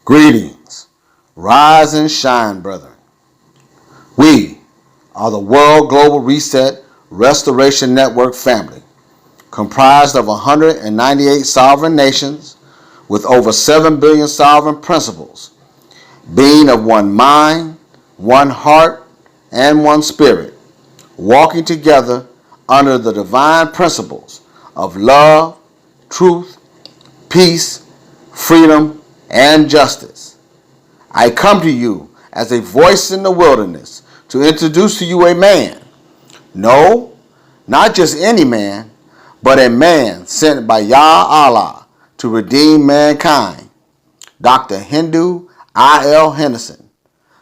Greetings, rise and shine, brethren. We are the World Global Reset Restoration Network family, comprised of 198 sovereign nations with over 7 billion sovereign principles, being of one mind, one heart, and one spirit, walking together under the divine principles of love, truth, peace, freedom, and justice. I come to you as a voice in the wilderness to introduce to you a man. No, not just any man, but a man sent by Yah Allah to redeem mankind. Dr. Hindu I.L. Henderson,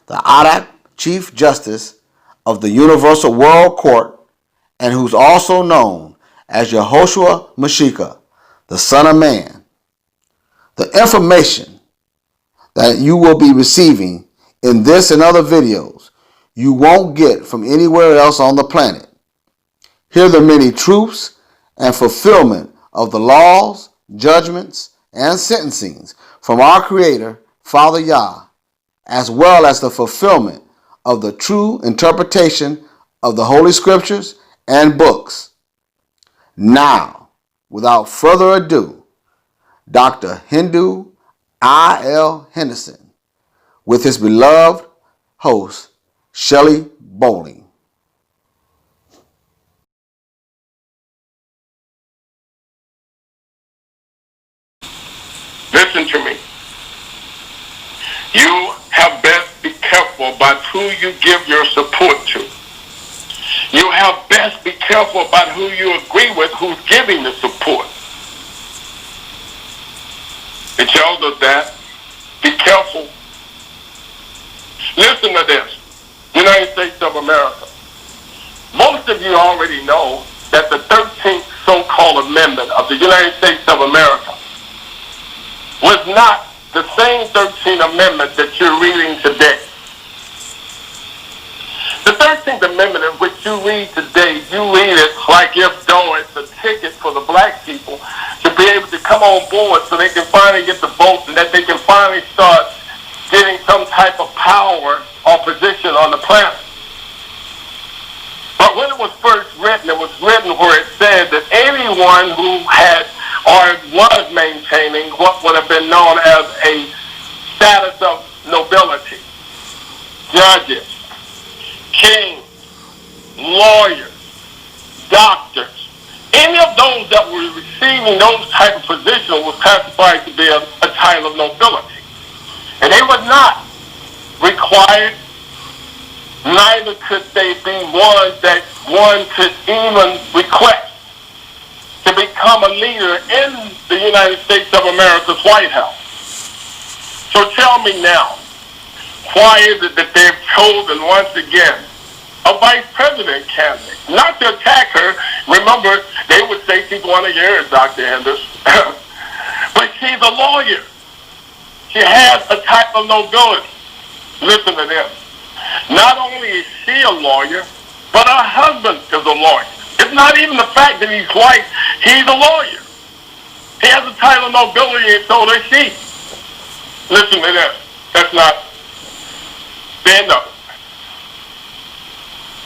the Adak Chief Justice of the Universal World Court, and who's also known as Yehoshua Mashiach, the Son of Man. The information that you will be receiving in this and other videos you won't get from anywhere else on the planet. Hear the many truths and fulfillment of the laws, judgments, and sentencings from our Creator, Father Yah, as well as the fulfillment of the true interpretation of the Holy Scriptures and books. Now, without further ado, Dr. Hindu I.L. Henderson with his beloved host, Shelley Bowling. Listen to me. You have best be careful about who you give your support to. You have best be careful about who you agree with, who's giving the support. It tells us that. Be careful. Listen to this. United States of America. Most of you already know that the 13th so-called amendment of the United States of America was not the same 13th amendment that you're reading today. The 13th Amendment in which you read today, you read it like if though it's a ticket for the black people to be able to come on board so they can finally get the vote and that they can finally start getting some type of power or position on the planet. But when it was first written, it was written where it said that anyone who had or was maintaining what would have been known as a status of nobility, judges, kings, lawyers, doctors, any of those that were receiving those type of positions was classified to be a title of nobility. And they were not required, neither could they be ones that one could even request to become a leader in the United States of America's White House. So tell me now, why is it that they've chosen once again a vice president candidate? Not to attack her. Remember, they would say she's one of yours, Dr. Henderson. But she's a lawyer. She has a type of nobility. Listen to this. Not only is she a lawyer, but her husband is a lawyer. It's not even the fact that he's white. He's a lawyer. He has a title of nobility, and so does she. Listen to this. That's not stand up.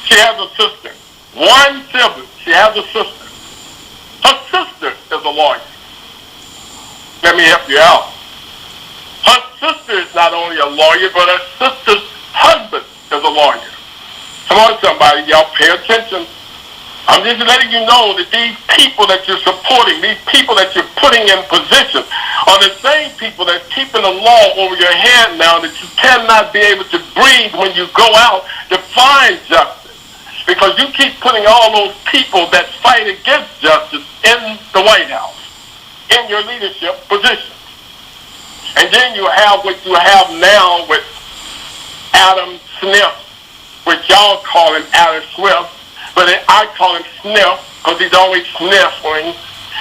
She has a sister. One sibling. She has a sister. Her sister is a lawyer. Let me help you out. Her sister is not only a lawyer, but her sister's husband is a lawyer. Come on, somebody. Y'all pay attention. I'm just letting you know that these people that you're supporting, these people that you're putting in position, are the same people that's keeping the law over your head now that you cannot be able to breathe when you go out to find justice. Because you keep putting all those people that fight against justice in the White House, in your leadership position. And then you have what you have now with Adam Smith, which y'all call him Adam Swift, but I call him Sniff because he's always sniffling.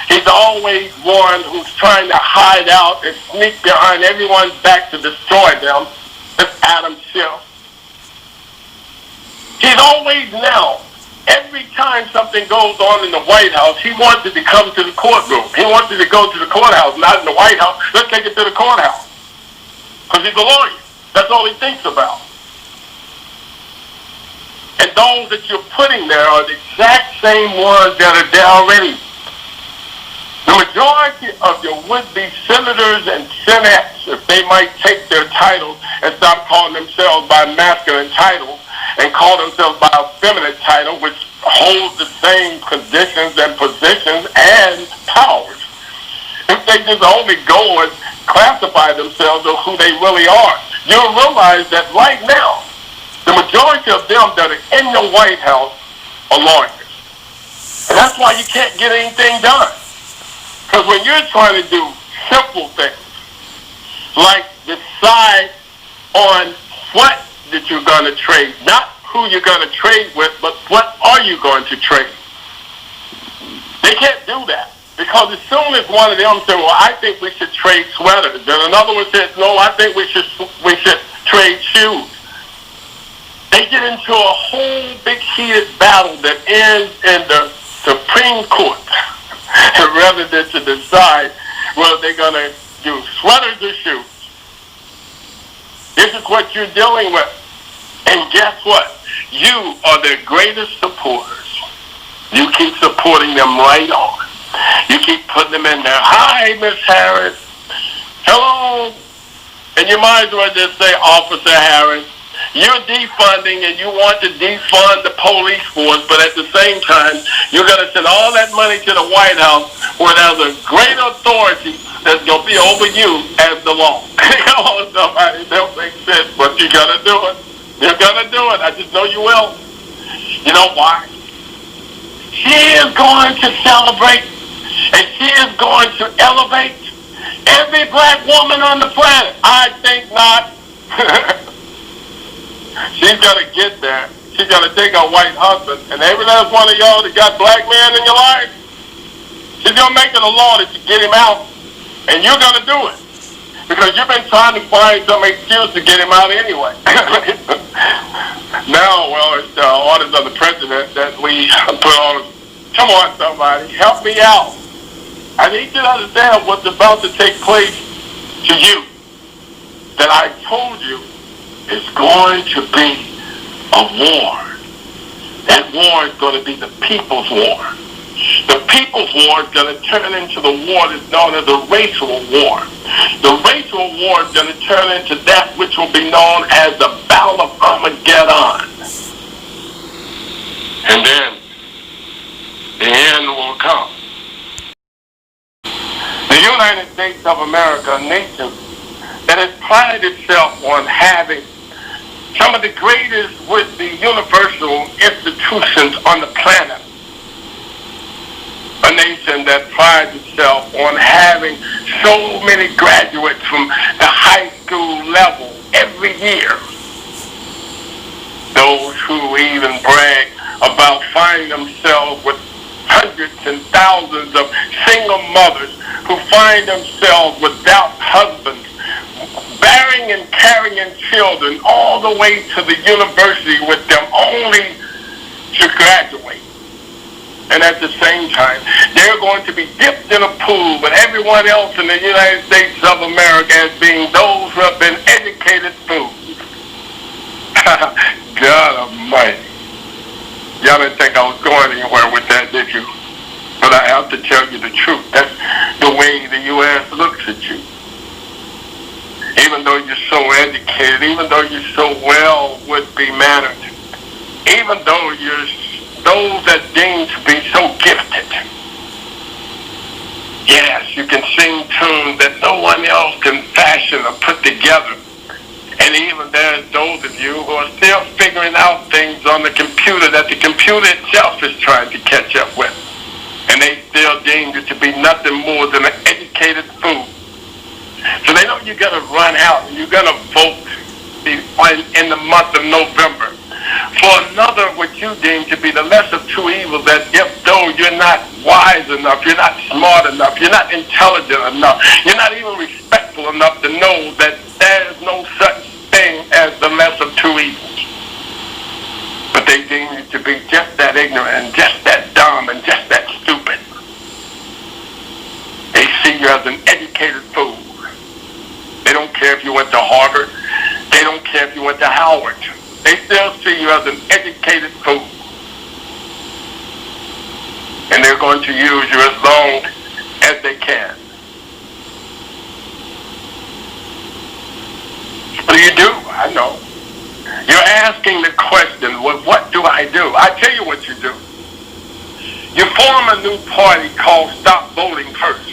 He's always one who's trying to hide out and sneak behind everyone's back to destroy them. That's Adam Schiff. He's always now, every time something goes on in the White House, he wants it to come to the courtroom. He wants it to go to the courthouse, not in the White House. Let's take it to the courthouse. Because he's a lawyer. That's all he thinks about. And those that you're putting there are the exact same ones that are there already. The majority of your would-be senators and senates, if they might take their titles and stop calling themselves by masculine titles and call themselves by a feminine title, which holds the same conditions and positions and powers, if they just only go and classify themselves as who they really are, you'll realize that right now, the majority of them that are in the White House are lawyers. And that's why you can't get anything done. Because when you're trying to do simple things, like decide on what that you're going to trade, not who you're going to trade with, but what are you going to trade? They can't do that. Because as soon as one of them said, well, I think we should trade sweaters, then another one said, no, I think we should trade shoes. They get into a whole big heated battle that ends in the Supreme Court rather than to decide whether they're going to do sweaters or shoes. This is what you're dealing with. And guess what? You are their greatest supporters. You keep supporting them right on. You keep putting them in there. Hi, Miss Harris. Hello. And you might as well just say, Officer Harris. You're defunding and you want to defund the police force, but at the same time, you're going to send all that money to the White House where there's a great authority that's going to be over you as the law. Come on, somebody, that makes sense, but you're going to do it. You're going to do it. I just know you will. You know why? She is going to celebrate and she is going to elevate every black woman on the planet. I think not. She's got to get there. She's got to take her white husband. And every last one of y'all that got black men in your life, she's going to make it a law that you get him out. And you're going to do it. Because you've been trying to find some excuse to get him out anyway. Now, well, it's the orders of the president that we put on. Come on, somebody. Help me out. I need you to understand what's about to take place to you. That I told you is going to be a war. That war is going to be the people's war. The people's war is going to turn into the war that's known as a racial war. The racial war is going to turn into that which will be known as the Battle of Armageddon. And then the end will come. The United States of America, a nation that has prided itself on having some of the greatest would-be universal institutions on the planet. A nation that prides itself on having so many graduates from the high school level every year. Those who even brag about finding themselves with hundreds and thousands of single mothers who find themselves without husbands, bearing and carrying children all the way to the university with them only to graduate. And at the same time, they're going to be dipped in a pool with everyone else in the United States of America as being those who have been educated fools. God Almighty. Y'all didn't think I was going anywhere with that, did you? But I have to tell you the truth. That's the way the U.S. looks at you. Even though you're so educated, even though you're so well would-be mannered, even though you're those that deem to be so gifted. Yes, you can sing tunes that no one else can fashion or put together. And even there's those of you who are still figuring out things on the computer that the computer itself is trying to catch up with. And they still deem you to be nothing more than an educated fool. So they know you're going to run out and you're going to vote in the month of November for another what you deem to be the less of two evils, that if though you're not wise enough, you're not smart enough, you're not intelligent enough, you're not even respectful enough to know that there is no such thing as the less of two evils. But they deem you to be just that ignorant and just that dumb and just that stupid. They see you as an educated fool. They don't care if you went to Harvard. They don't care if you went to Howard. They still see you as an educated fool. And they're going to use you as long as they can. What do you do? I know. You're asking the question, well, what do I do? I tell you what you do. You form a new party called Stop Voting First.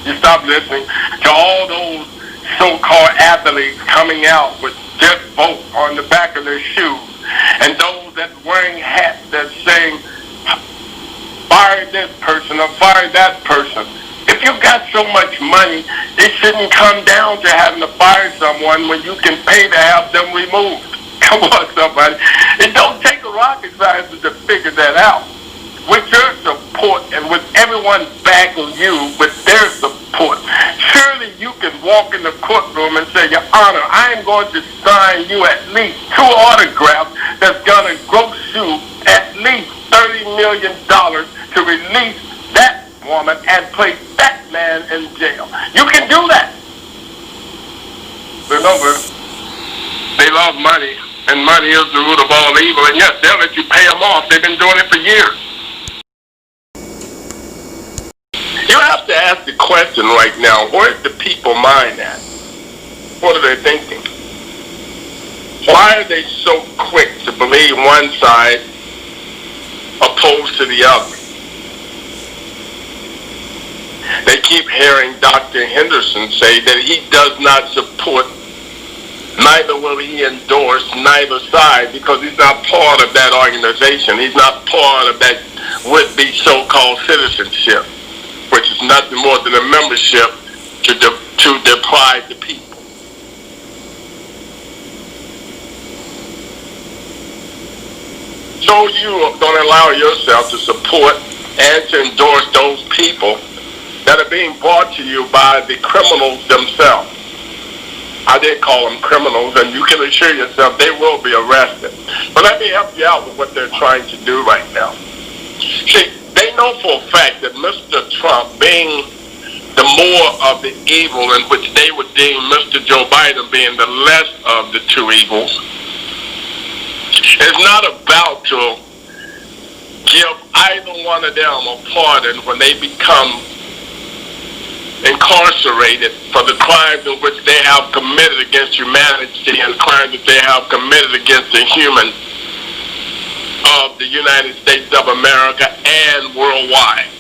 You stop listening to all those so-called athletes coming out with just vote on the back of their shoes, and those that wearing hats that saying, fire this person or fire that person. If you got so much money, it shouldn't come down to having to fire someone when you can pay to have them removed. Come on, somebody. It don't take a rocket scientist to figure that out. With your support and with everyone backing you with their support, surely you can walk in the courtroom and say, Your Honor, I am going to sign you at least 2 autographs that's going to gross you at least $30 million to release that woman and place that man in jail. You can do that. Remember, they love money, and money is the root of all evil, and yes, they'll let you pay them off. They've been doing it for years. You have to ask the question right now, where's the people mind at? What are they thinking? Why are they so quick to believe one side opposed to the other? They keep hearing Dr. Henderson say that he does not support, neither will he endorse neither side, because he's not part of that organization. He's not part of that would-be so-called citizenship, which is nothing more than a membership to deprive the people. So you don't allow yourself to support and to endorse those people that are being brought to you by the criminals themselves. I did call them criminals, and you can assure yourself they will be arrested. But let me help you out with what they're trying to do right now. See, they know for a fact that Mr. Trump, being the more of the evil in which they would deem Mr. Joe Biden being the less of the two evils, is not about to give either one of them a pardon when they become incarcerated for the crimes in which they have committed against humanity and crimes that they have committed against the humans of the United States of America and worldwide.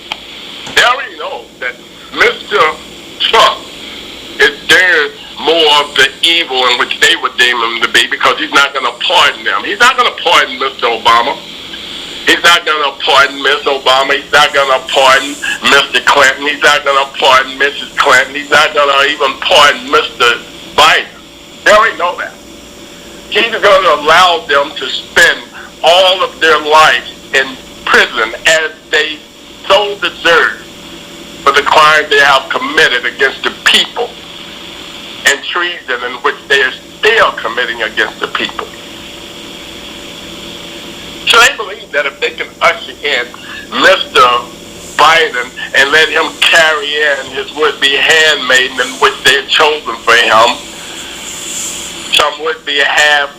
They already know that Mr. Trump is there more of the evil in which they would deem him to be, because he's not going to pardon them. He's not going to pardon Mr. Obama. He's not going to pardon Miss Obama. He's not going to pardon Mr. Clinton. He's not going to pardon Mrs. Clinton. He's not going to even pardon Mr. Biden. They already know that. He's going to allow them to spend all of their life in prison as they so deserve for the crimes they have committed against the people and treason in which they are still committing against the people. So they believe that if they can usher in Mr. Biden and let him carry in his would-be handmaiden in which they have chosen for him, some would-be half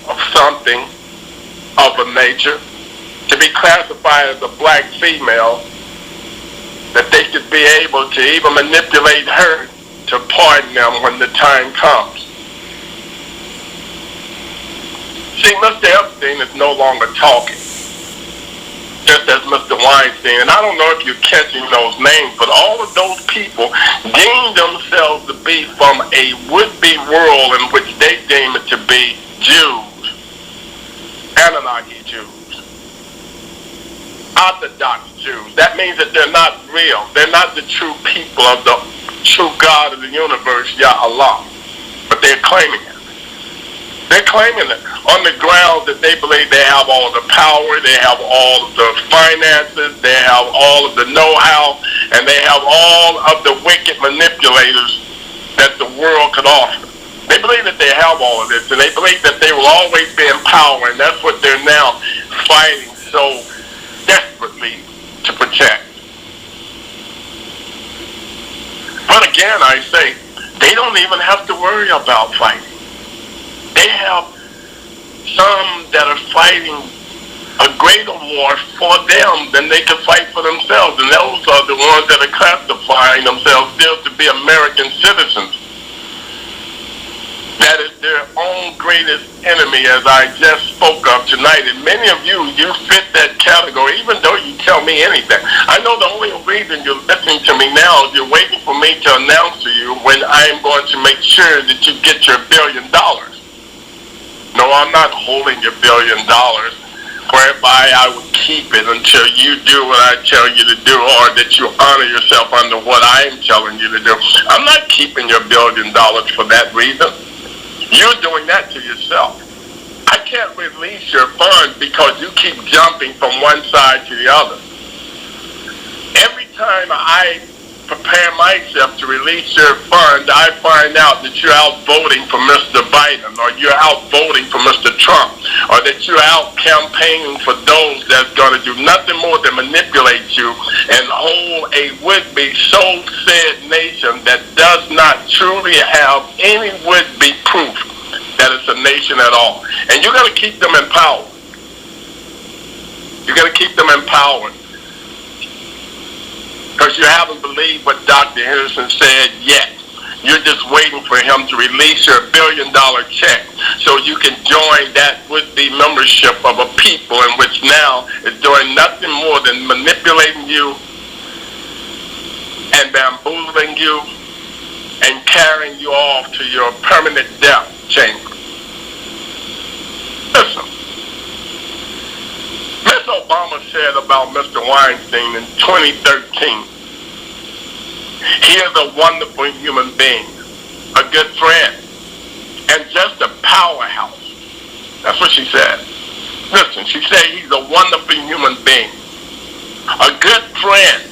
of something of a nature, to be classified as a black female, that they could be able to even manipulate her to pardon them when the time comes. See, Mr. Epstein is no longer talking. just as Mr. Weinstein. And I don't know if you're catching those names, but all of those people deem themselves to be from a would-be world in which they deem it to be Jews, Anunnaki Jews, Orthodox Jews. That means that they're not real. They're not the true people of the true God of the universe, Yah Allah. But they're claiming it. They're claiming it on the grounds that they believe they have all of the power, they have all of the finances, they have all of the know-how, and they have all of the wicked manipulators that the world could offer. They believe that they have all of this, and they believe that they will always be in power, and that's what they're now fighting so desperately to protect. But again, I say, they don't even have to worry about fighting. They have some that are fighting a greater war for them than they can fight for themselves. And those are the ones that are classifying themselves still to be American citizens. That is their own greatest enemy, as I just spoke of tonight. And many of you fit that category, even though you tell me anything. I know the only reason you're listening to me now is you're waiting for me to announce to you when I am going to make sure that you get your $1 billion. No, I'm not holding your $1 billion, whereby I would keep it until you do what I tell you to do, or that you honor yourself under what I am telling you to do. I'm not keeping your $1 billion for that reason. You're doing that to yourself. I can't release your funds because you keep jumping from one side to the other. Every time I prepare myself to release your fund, I find out that you're out voting for Mr. Biden, or you're out voting for Mr. Trump, or that you're out campaigning for those that's going to do nothing more than manipulate you and hold a would-be so-said nation that does not truly have any would-be proof that it's a nation at all. And you're going to keep them in power. You're going to keep them in power. Because you haven't believed what Dr. Henderson said yet. You're just waiting for him to release your $1 billion check so you can join that would-be membership of a people in which now is doing nothing more than manipulating you and bamboozling you and carrying you off to your permanent death chamber. Listen. Ms. Obama said about Mr. Weinstein in 2013, he is a wonderful human being, a good friend, and just a powerhouse. That's what she said. Listen, she said he's a wonderful human being, a good friend,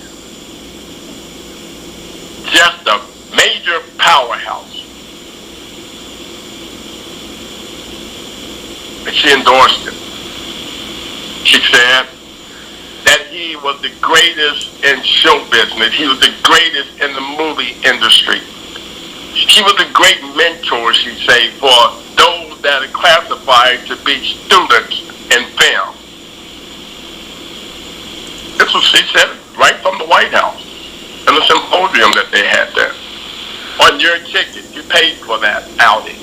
just a major powerhouse. And she endorsed it. She said that he was the greatest in show business. He was the greatest in the movie industry. He was a great mentor, she said, for those that are classified to be students in film. This was, she said, right from the White House in the symposium that they had there. On your ticket, you paid for that outing.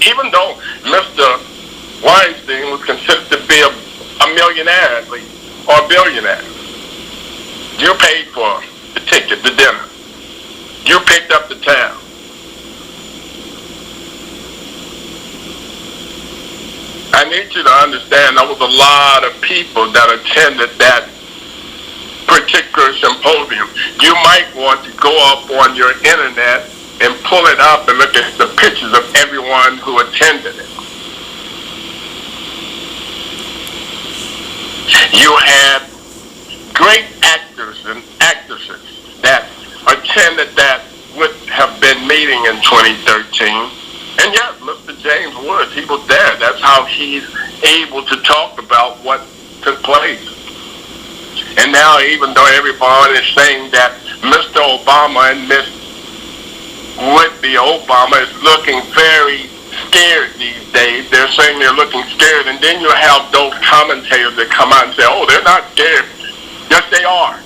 Even though Mr. Weinstein was considered to be a millionaire at least, or a billionaire. You paid for the ticket, the dinner. You picked up the tab. I need you to understand there was a lot of people that attended that particular symposium. You might want to go up on your internet and pull it up and look at the pictures of everyone who attended it. You had great actors and actresses that attended that would have been meeting in 2013. And yes, Mr. James Woods, he was there. That's how he's able to talk about what took place. And now, even though everyone is saying that Mr. Obama and Miss would-be Obama is looking very scared these days. They're saying they're looking scared, and then you have those commentators that come out and say, oh, they're not scared. Yes, they are.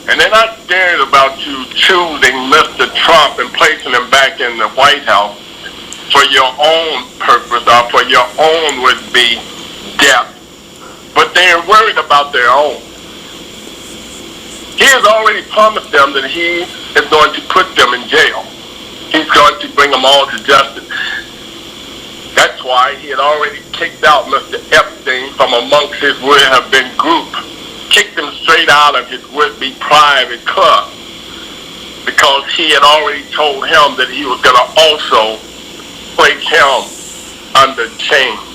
And they're not scared about you choosing Mr. Trump and placing him back in the White House for your own purpose or for your own would-be death. But they They're worried about their own. He has already promised them that he is going to put them in jail. He's going to bring them all to justice. That's why he had already kicked out Mr. Epstein from amongst his would-have-been group. Kicked him straight out of his would-be private club. Because he had already told him that he was going to also place him under chains.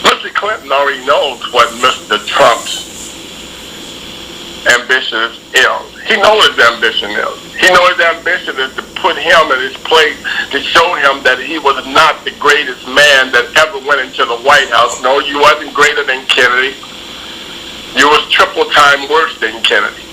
Mr. Clinton already knows what Mr. Trump's ambition is. He knows his ambition is. He knows his ambition is to put him in his place, to show him that he was not the greatest man that ever went into the White House. No, you wasn't greater than Kennedy. You was triple time worse than Kennedy.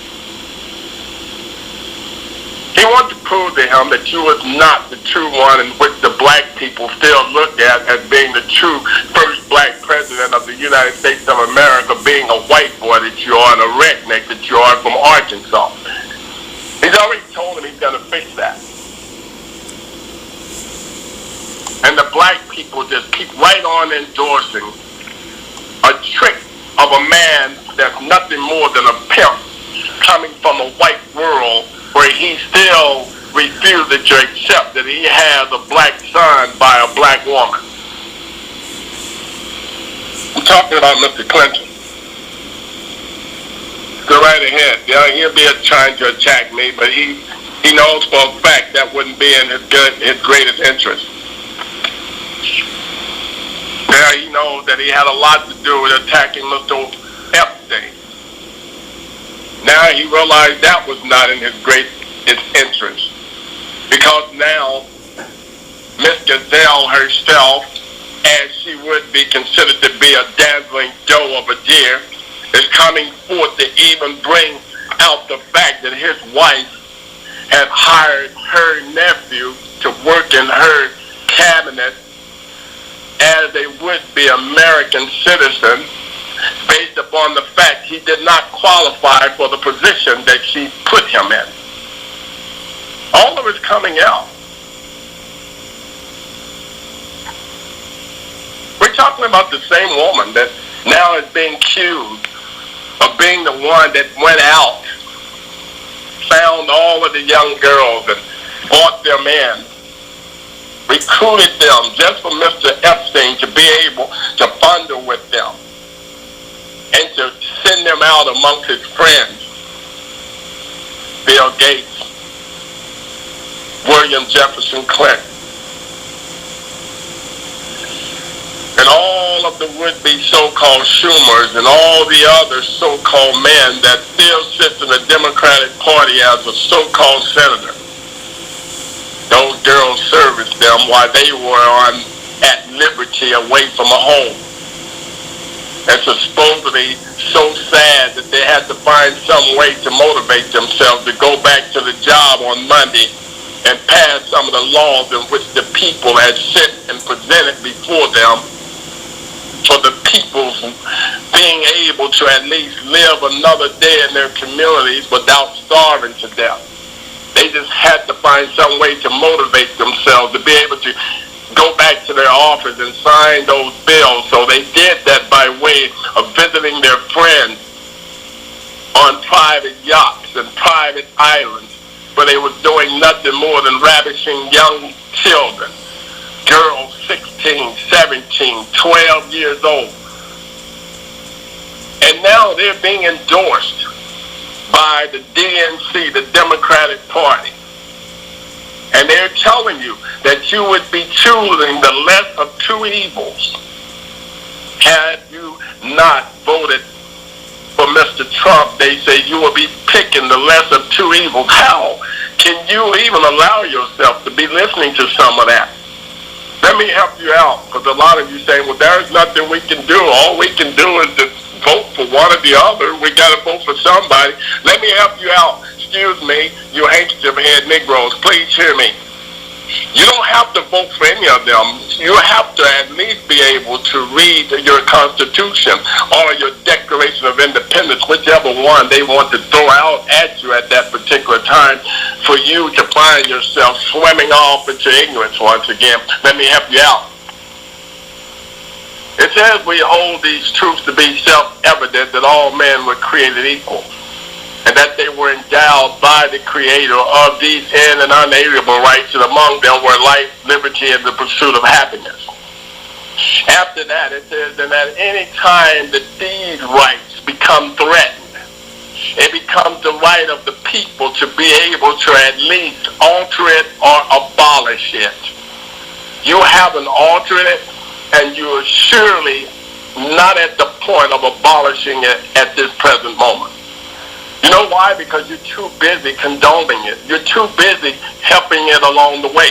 He wanted to prove to him that you was not the true one in which the black people still look at as being the true first black president of the United States of America, being a white boy that you are and a redneck that you are from Arkansas. He's already told him he's going to fix that. And the black people just keep right on endorsing a trick of a man that's nothing more than a pimp coming from a white world where he still refuses to accept that he has a black son by a black woman. I'm talking about Mr. Clinton. Go right ahead. He'll be trying to attack me, but he knows for a fact that wouldn't be in his greatest interest. Yeah, he knows that he had a lot to do with attacking Mr. Epstein. Now he realized that was not in his interest. Because now, Miss Gazelle herself, as she would be considered to be a dazzling doe of a deer, is coming forth to even bring out the fact that his wife had hired her nephew to work in her cabinet as a would-be American citizen, based upon the fact he did not qualify for the position that she put him in. All of it's coming out. We're talking about the same woman that now is being accused of being the one that went out, found all of the young girls and brought them in, recruited them just for Mr. Epstein to be able to bundle with them and to send them out amongst his friends. Bill Gates, William Jefferson Clinton, and all of the would-be so-called Schumers and all the other so-called men that still sit in the Democratic Party as a so-called senator. Those girls serviced them while they were at liberty away from a home. It's supposedly so sad that they had to find some way to motivate themselves to go back to the job on Monday and pass some of the laws in which the people had set and presented before them for the people being able to at least live another day in their communities without starving to death. They just had to find some way to motivate themselves to be able to go back to their office and sign those bills. So they did that by way of visiting their friends on private yachts and private islands, where they were doing nothing more than ravishing young children, girls 16, 17, 12 years old. And now they're being endorsed by the DNC, the Democratic Party. And they're telling you that you would be choosing the less of two evils had you not voted for Mr. Trump. They say you will be picking the less of two evils. How can you even allow yourself to be listening to some of that? Let me help you out, because a lot of you say, well, there's nothing we can do. All we can do is to vote for one or the other. We got to vote for somebody. Let me help you out. Excuse me, you handkerchief-head Negroes, please hear me. You don't have to vote for any of them. You have to at least be able to read your Constitution or your Declaration of Independence, whichever one they want to throw out at you at that particular time, for you to find yourself swimming off into ignorance once again. Let me help you out. It's It says we hold these truths to be self-evident that all men were created equal, and that they were endowed by the Creator of these in and unalienable rights, and among them were life, liberty, and the pursuit of happiness. After that, it says, and at any time that these rights become threatened, it becomes the right of the people to be able to at least alter it or abolish it. You haven't altered it, and you are surely not at the point of abolishing it at this present moment. You know why? Because you're too busy condoning it. You're too busy helping it along the way.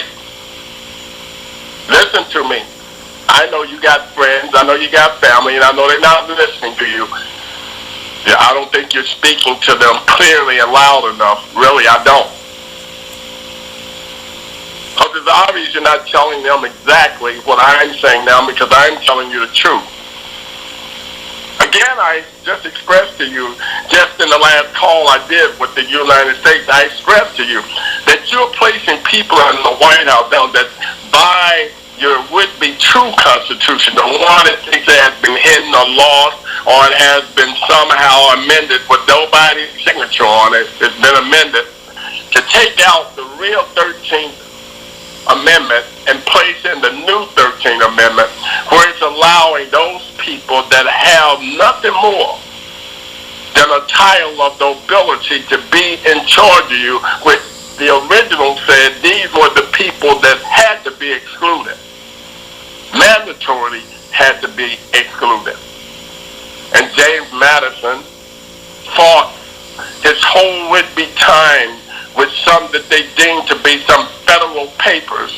Listen to me. I know you got friends, I know you got family, and I know they're not listening to you. Yeah, I don't think you're speaking to them clearly and loud enough. Really, I don't. Because it's obvious you're not telling them exactly what I'm saying now, because I'm telling you the truth. Again, I just expressed to you, just in the last call I did with the United States, I expressed to you that you're placing people in the White House now that by your would-be true Constitution, the one that thinks it has been hidden or lost, or it has been somehow amended with nobody's signature on it, it's been amended, to take out the real 13th Amendment and place in the new 13th Amendment, where it's allowing those people that have nothing more than a title of nobility to be in charge of you, which the original said these were the people that had to be excluded, mandatorily had to be excluded. And James Madison fought his whole would-be time with some that they deemed to be some federal papers,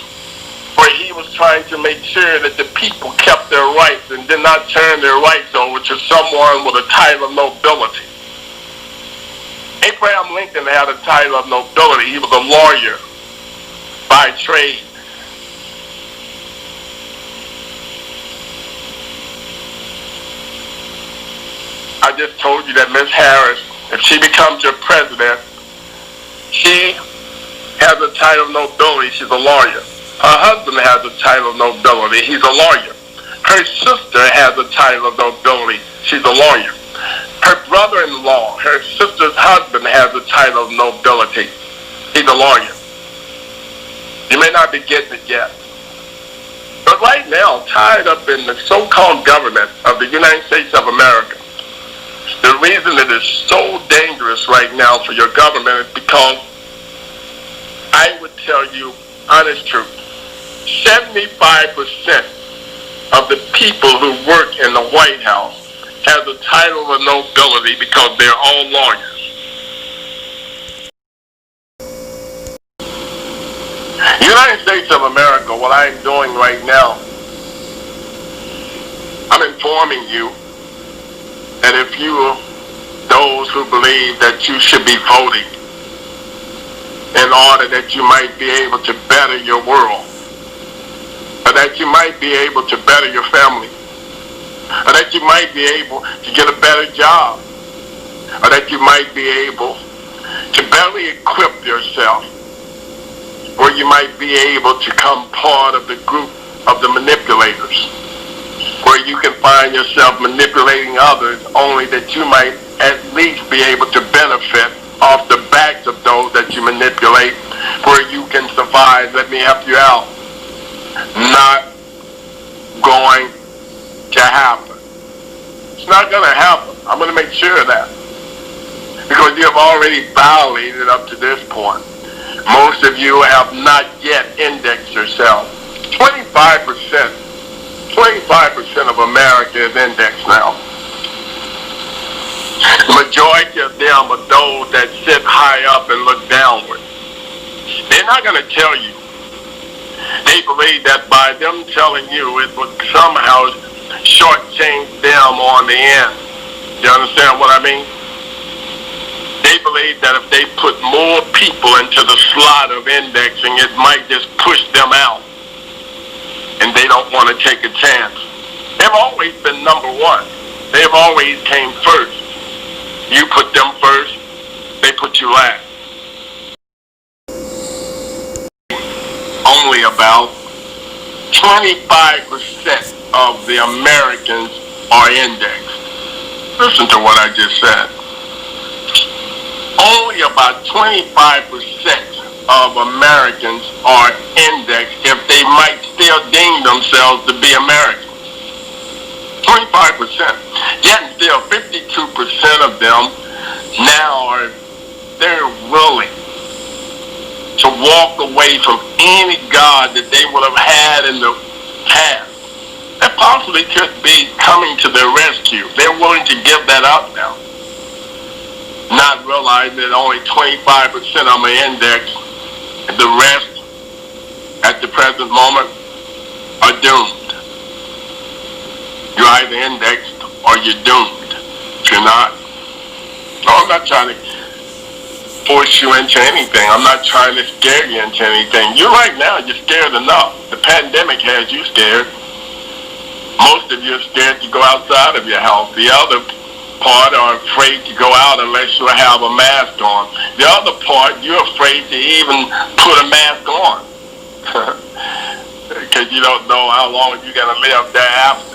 where he was trying to make sure that the people kept their rights and did not turn their rights over to someone with a title of nobility. Abraham Lincoln had a title of nobility. He was a lawyer by trade. I just told you that Miss Harris, if she becomes your president, she has a title of nobility. She's a lawyer. Her husband has a title of nobility. He's a lawyer. Her sister has a title of nobility. She's a lawyer. Her brother-in-law, her sister's husband, has a title of nobility. He's a lawyer. You may not be getting it yet. But right now, tied up in the so-called government of the United States of America, the reason it is so dangerous right now for your government is because I would tell you honest truth. 75% of the people who work in the White House has a title of nobility because they're all lawyers. United States of America, what I'm doing right now, I'm informing you that if you are those who believe that you should be voting in order that you might be able to better your world, or that you might be able to better your family, or that you might be able to get a better job, or that you might be able to better equip yourself, or you might be able to become part of the group of the manipulators, where you can find yourself manipulating others only that you might at least be able to benefit off the backs of those that you manipulate, where you can survive. Let me help you out. Not going to happen. It's not going to happen. I'm going to make sure of that. Because you have already violated up to this point. Most of you have not yet indexed yourself. 25% of America is indexed now. The majority of them are those that sit high up and look downward. They're not going to tell you. They believe that by them telling you, it would somehow shortchange them on the end. You understand what I mean? They believe that if they put more people into the slot of indexing, it might just push them out. And they don't want to take a chance. They've always been number one. They've always came first. You put them first, they put you last. Only about 25% of the Americans are indexed. Listen to what I just said. Only about 25% of Americans are indexed if they might still deem themselves to be Americans. 25%. Yet still 52% of them now are they're willing to walk away from any God that they would have had in the past. That possibly could be coming to their rescue. They're willing to give that up now. Not realizing that only 25% of them are indexed, and the rest at the present moment are doomed. You're either indexed or you're doomed. If you're not, no, I'm not trying to force you into anything. I'm not trying to scare you into anything. You right now, you're scared enough. The pandemic has you scared. Most of you are scared to go outside of your house. The other part are afraid to go out unless you have a mask on. The other part, you're afraid to even put a mask on. Because you don't know how long you're going to live thereafter.